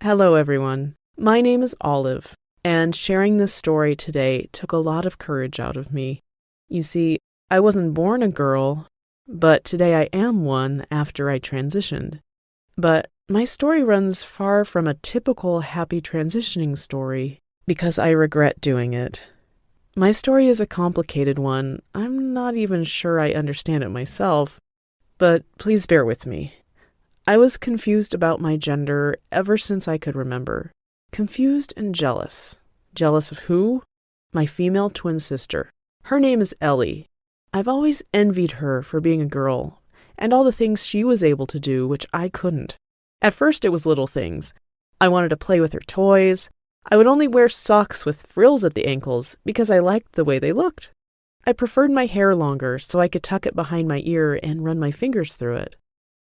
Hello, everyone. My name is Olive, and sharing this story today took a lot of courage out of me. You see, I wasn't born a girl, but today I am one after I transitioned. But my story runs far from a typical happy transitioning story because I regret doing it. My story is a complicated one. I'm not even sure I understand it myself, but please bear with me. I was confused about my gender ever since I could remember. Confused and jealous. Jealous of who? My female twin sister. Her name is Ellie. I've always envied her for being a girl, and all the things she was able to do which I couldn't. At first it was little things. I wanted to play with her toys. I would only wear socks with frills at the ankles because I liked the way they looked. I preferred my hair longer so I could tuck it behind my ear and run my fingers through it.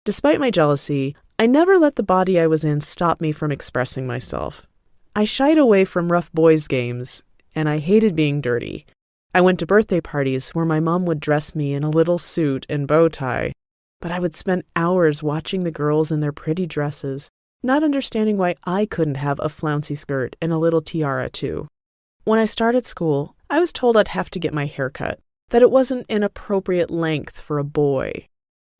Despite my jealousy, I never let the body I was in stop me from expressing myself. I shied away from rough boys' games, and I hated being dirty. I went to birthday parties where my mom would dress me in a little suit and bow tie, but I would spend hours watching the girls in their pretty dresses, not understanding why I couldn't have a flouncy skirt and a little tiara too. When I started school, I was told I'd have to get my hair cut, that it wasn't an appropriate length for a boy.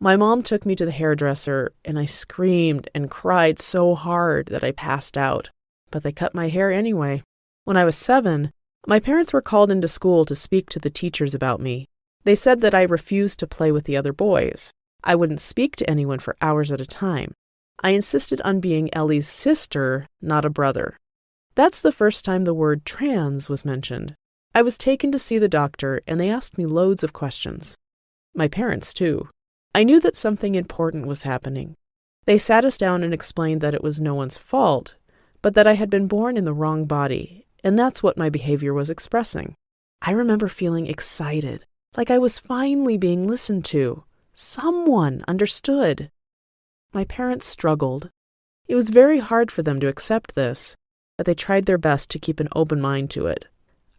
My mom took me to the hairdresser, and I screamed and cried so hard that I passed out, but they cut my hair anyway. When I was 7, my parents were called into school to speak to the teachers about me. They said that I refused to play with the other boys. I wouldn't speak to anyone for hours at a time. I insisted on being Ellie's sister, not a brother. That's the first time the word trans was mentioned. I was taken to see the doctor, and they asked me loads of questions. My parents, too. I knew that something important was happening. They sat us down and explained that it was no one's fault, but that I had been born in the wrong body, and that's what my behavior was expressing. I remember feeling excited, like I was finally being listened to. Someone understood. My parents struggled. It was very hard for them to accept this, but they tried their best to keep an open mind to it.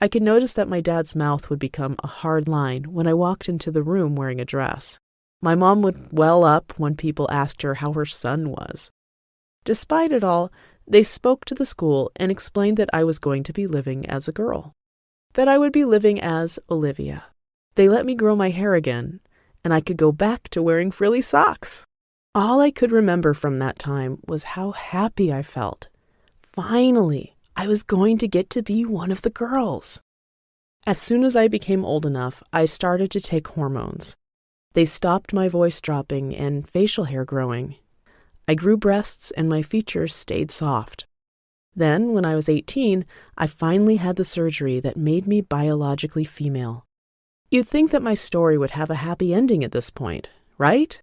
I could notice that my dad's mouth would become a hard line when I walked into the room wearing a dress. My mom would well up when people asked her how her son was. Despite it all, they spoke to the school and explained that I was going to be living as a girl, that I would be living as Olivia. They let me grow my hair again, and I could go back to wearing frilly socks. All I could remember from that time was how happy I felt. Finally, I was going to get to be one of the girls. As soon as I became old enough, I started to take hormones. They stopped my voice dropping and facial hair growing. I grew breasts and my features stayed soft. Then, when I was 18, I finally had the surgery that made me biologically female. You'd think that my story would have a happy ending at this point, right?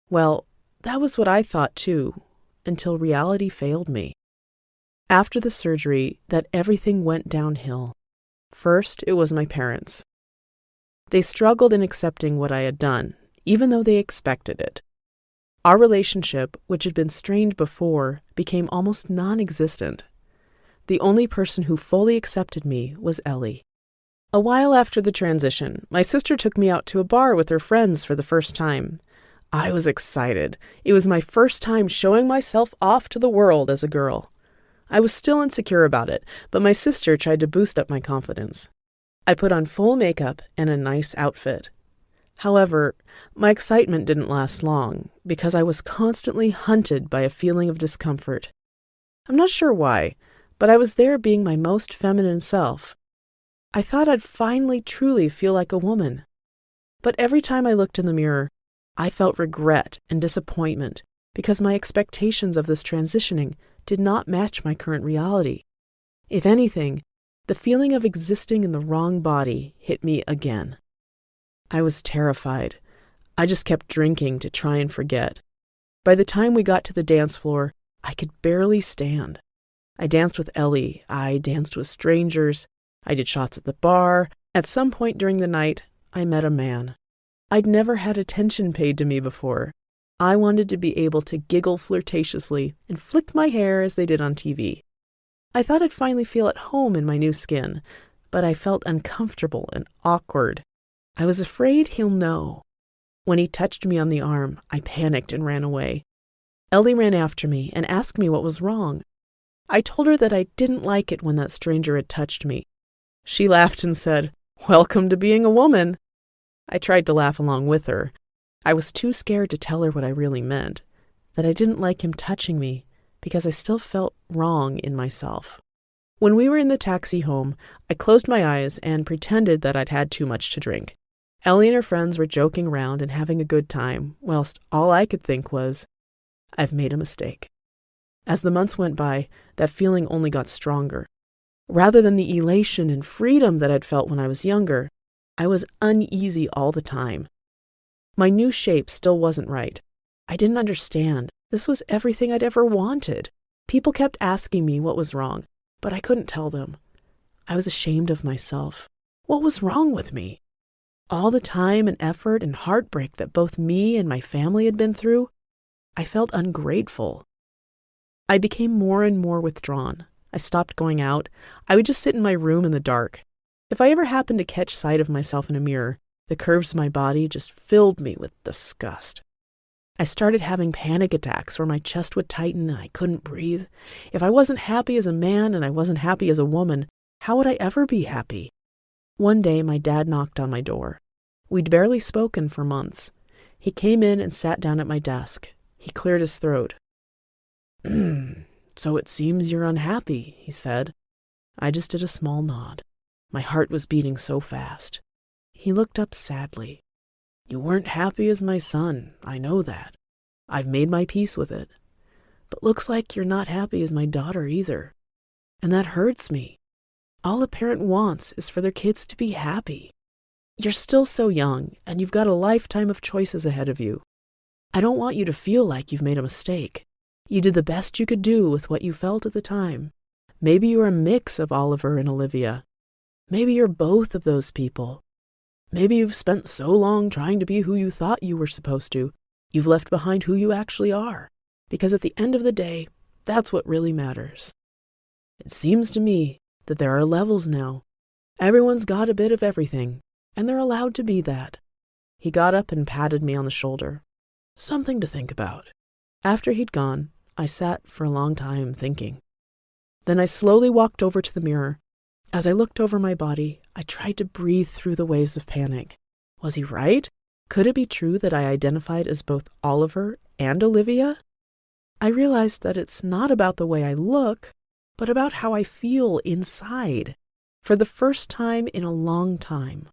Well, that was what I thought too, until reality failed me. After the surgery, that everything went downhill. First, it was my parents. They struggled in accepting what I had done, even though they expected it. Our relationship, which had been strained before, became almost non-existent. The only person who fully accepted me was Ellie. A while after the transition, my sister took me out to a bar with her friends for the first time. I was excited. It was my first time showing myself off to the world as a girl. I was still insecure about it, but my sister tried to boost up my confidence. I put on full makeup and a nice outfit. However, my excitement didn't last long because I was constantly hunted by a feeling of discomfort. I'm not sure why, but I was there being my most feminine self. I thought I'd finally truly feel like a woman. But every time I looked in the mirror, I felt regret and disappointment because my expectations of this transitioning did not match my current reality. If anything, the feeling of existing in the wrong body hit me again. I was terrified. I just kept drinking to try and forget. By the time we got to the dance floor, I could barely stand. I danced with Ellie. I danced with strangers. I did shots at the bar. At some point during the night, I met a man. I'd never had attention paid to me before. I wanted to be able to giggle flirtatiously and flick my hair as they did on TV. I thought I'd finally feel at home in my new skin, but I felt uncomfortable and awkward. I was afraid he'll know. When he touched me on the arm, I panicked and ran away. Ellie ran after me and asked me what was wrong. I told her that I didn't like it when that stranger had touched me. She laughed and said, "Welcome to being a woman." I tried to laugh along with her. I was too scared to tell her what I really meant, that I didn't like him touching me because I still felt wrong in myself. When we were in the taxi home, I closed my eyes and pretended that I'd had too much to drink. Ellie and her friends were joking around and having a good time, whilst all I could think was, I've made a mistake. As the months went by, that feeling only got stronger. Rather than the elation and freedom that I'd felt when I was younger, I was uneasy all the time. My new shape still wasn't right. I didn't understand. This was everything I'd ever wanted. People kept asking me what was wrong, but I couldn't tell them. I was ashamed of myself. What was wrong with me? All the time and effort and heartbreak that both me and my family had been through, I felt ungrateful. I became more and more withdrawn. I stopped going out. I would just sit in my room in the dark. If I ever happened to catch sight of myself in a mirror, the curves of my body just filled me with disgust. I started having panic attacks where my chest would tighten and I couldn't breathe. If I wasn't happy as a man and I wasn't happy as a woman, how would I ever be happy? One day, my dad knocked on my door. We'd barely spoken for months. He came in and sat down at my desk. He cleared his throat. "So it seems you're unhappy," he said. I just did a small nod. My heart was beating so fast. He looked up sadly. "You weren't happy as my son, I know that. I've made my peace with it. But looks like you're not happy as my daughter either. And that hurts me. All a parent wants is for their kids to be happy. You're still so young, and you've got a lifetime of choices ahead of you. I don't want you to feel like you've made a mistake. You did the best you could do with what you felt at the time. Maybe you're a mix of Oliver and Olivia. Maybe you're both of those people. Maybe you've spent so long trying to be who you thought you were supposed to, you've left behind who you actually are. Because at the end of the day, that's what really matters. It seems to me that there are levels now. Everyone's got a bit of everything, and they're allowed to be that." He got up and patted me on the shoulder. "Something to think about." After he'd gone, I sat for a long time thinking. Then I slowly walked over to the mirror. As I looked over my body, I tried to breathe through the waves of panic. Was he right? Could it be true that I identified as both Oliver and Olivia? I realized that it's not about the way I look, but about how I feel inside. For the first time in a long time,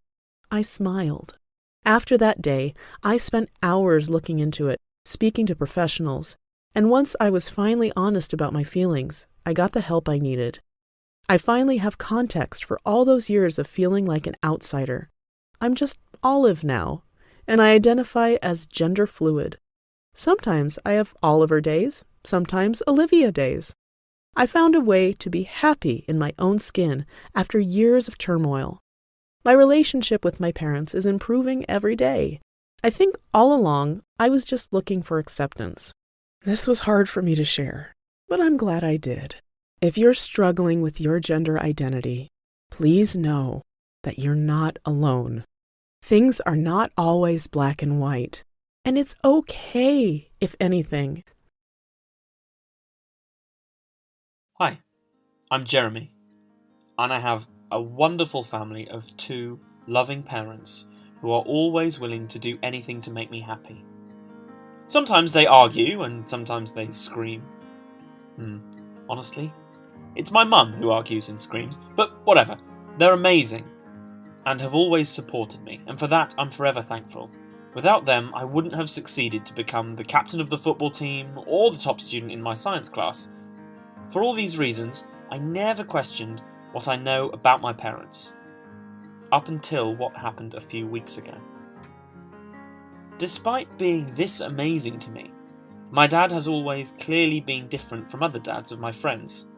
I smiled. After that day, I spent hours looking into it, speaking to professionals, and once I was finally honest about my feelings, I got the help I needed. I finally have context for all those years of feeling like an outsider. I'm just Olive now, and I identify as gender fluid. Sometimes I have Oliver days, sometimes Olivia days. I found a way to be happy in my own skin after years of turmoil. My relationship with my parents is improving every day. I think all along I was just looking for acceptance. This was hard for me to share, but I'm glad I did. If you're struggling with your gender identity, please know that you're not alone. Things are not always black and white, and it's okay, if anything. Hi, I'm Jeremy, and I have a wonderful family of 2 loving parents who are always willing to do anything to make me happy. Sometimes they argue, and sometimes they scream. Honestly, it's my mum who argues and screams, but whatever. They're amazing, and have always supported me, and for that I'm forever thankful. Without them, I wouldn't have succeeded to become the captain of the football team or the top student in my science class. For all these reasons, I never questioned what I know about my parents, up until what happened a few weeks ago. Despite being this amazing to me, my dad has always clearly been different from other dads of my friends.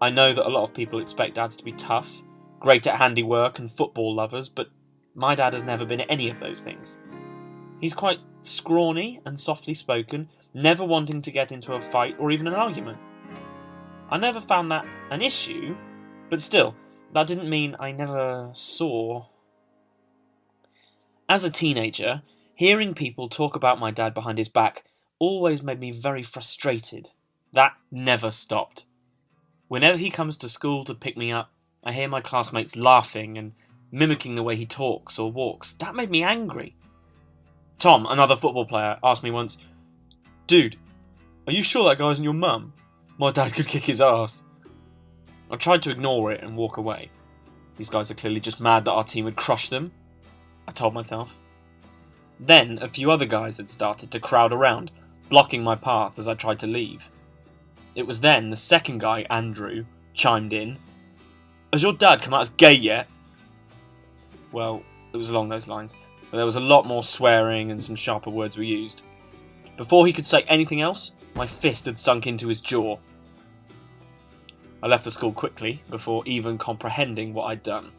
I know that a lot of people expect dads to be tough, great at handiwork and football lovers, but my dad has never been any of those things. He's quite scrawny and softly spoken, never wanting to get into a fight or even an argument. I never found that an issue, but still, that didn't mean I never saw. As a teenager, hearing people talk about my dad behind his back always made me very frustrated. That never stopped. Whenever he comes to school to pick me up, I hear my classmates laughing and mimicking the way he talks or walks. That made me angry. Tom, another football player, asked me once, "Dude, are you sure that guy isn't your mum? My dad could kick his ass." I tried to ignore it and walk away. These guys are clearly just mad that our team had crushed them, I told myself. Then a few other guys had started to crowd around, blocking my path as I tried to leave. It was then the second guy, Andrew, chimed in. "Has your dad come out as gay yet?" Well, it was along those lines, but there was a lot more swearing and some sharper words were used. Before he could say anything else, my fist had sunk into his jaw. I left the school quickly, before even comprehending what I'd done.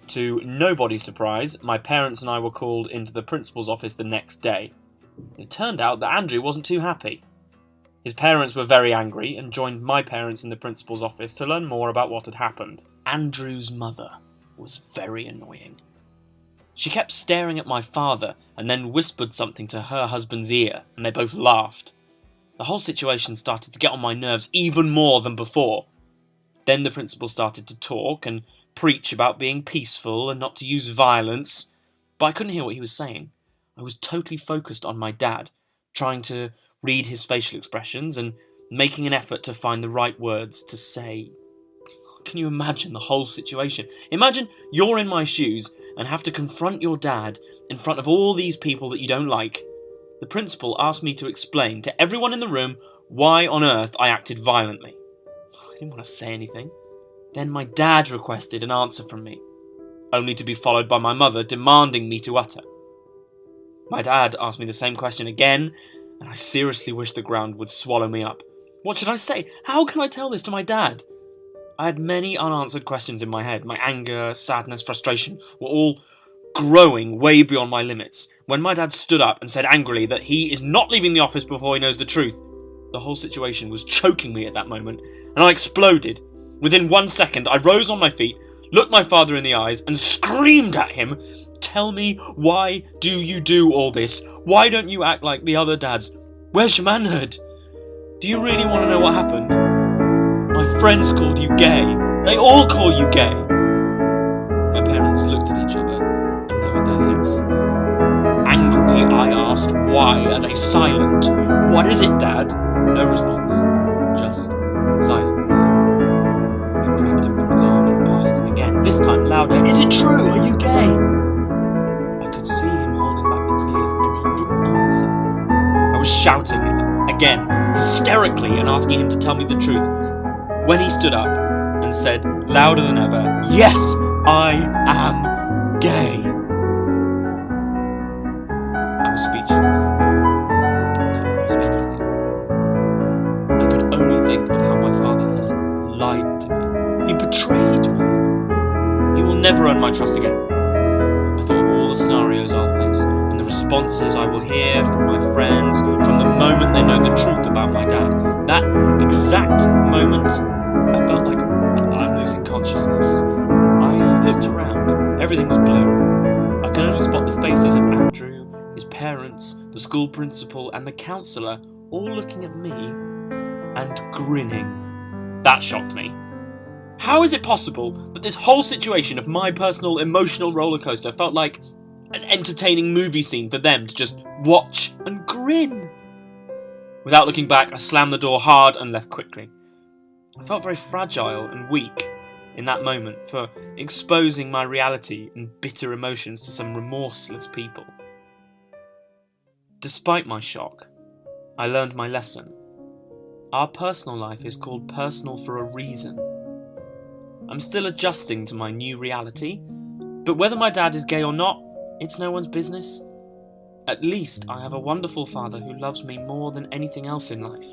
To nobody's surprise, my parents and I were called into the principal's office the next day. It turned out that Andrew wasn't too happy. His parents were very angry and joined my parents in the principal's office to learn more about what had happened. Andrew's mother was very annoying. She kept staring at my father and then whispered something to her husband's ear, and they both laughed. The whole situation started to get on my nerves even more than before. Then the principal started to talk and preach about being peaceful and not to use violence, but I couldn't hear what he was saying. I was totally focused on my dad, trying to read his facial expressions and making an effort to find the right words to say. Can you imagine the whole situation? Imagine you're in my shoes and have to confront your dad in front of all these people that you don't like. The principal asked me to explain to everyone in the room why on earth I acted violently. I didn't want to say anything. Then my dad requested an answer from me, only to be followed by my mother demanding me to utter. My dad asked me the same question again, and I seriously wish the ground would swallow me up. What should I say? How can I tell this to my dad? I had many unanswered questions in my head. My anger, sadness, frustration were all growing way beyond my limits. When my dad stood up and said angrily that he is not leaving the office before he knows the truth, the whole situation was choking me at that moment, and I exploded. Within 1 second, I rose on my feet, looked my father in the eyes, and screamed at him, "Tell me, why do you do all this? Why don't you act like the other dads? Where's your manhood? Do you really want to know what happened? My friends called you gay. They all call you gay." My parents looked at each other and lowered their heads. Angrily, I asked, "Why are they silent? What is it, Dad?" No response. Just silence. I grabbed him from his arm and asked him again, this time louder, "Is it true? Are you gay?" I could see him holding back the tears and he didn't answer. I was shouting again, hysterically, and asking him to tell me the truth, when he stood up and said, louder than ever, "Yes, I am gay." I was speechless. I couldn't grasp anything. I could only think of how my father has lied to me. He betrayed me. He will never earn my trust again. I thought of all the scenarios I'll face and the responses I will hear from my friends from the moment they know the truth about my dad. That exact moment, I felt like I'm losing consciousness. I looked around. Everything was blurry. I could only spot the faces of Andrew, his parents, the school principal, and the counsellor all looking at me and grinning. That shocked me. How is it possible that this whole situation of my personal emotional rollercoaster felt like an entertaining movie scene for them to just watch and grin? Without looking back, I slammed the door hard and left quickly. I felt very fragile and weak in that moment for exposing my reality and bitter emotions to some remorseless people. Despite my shock, I learned my lesson. Our personal life is called personal for a reason. I'm still adjusting to my new reality, but whether my dad is gay or not, it's no one's business. At least I have a wonderful father who loves me more than anything else in life.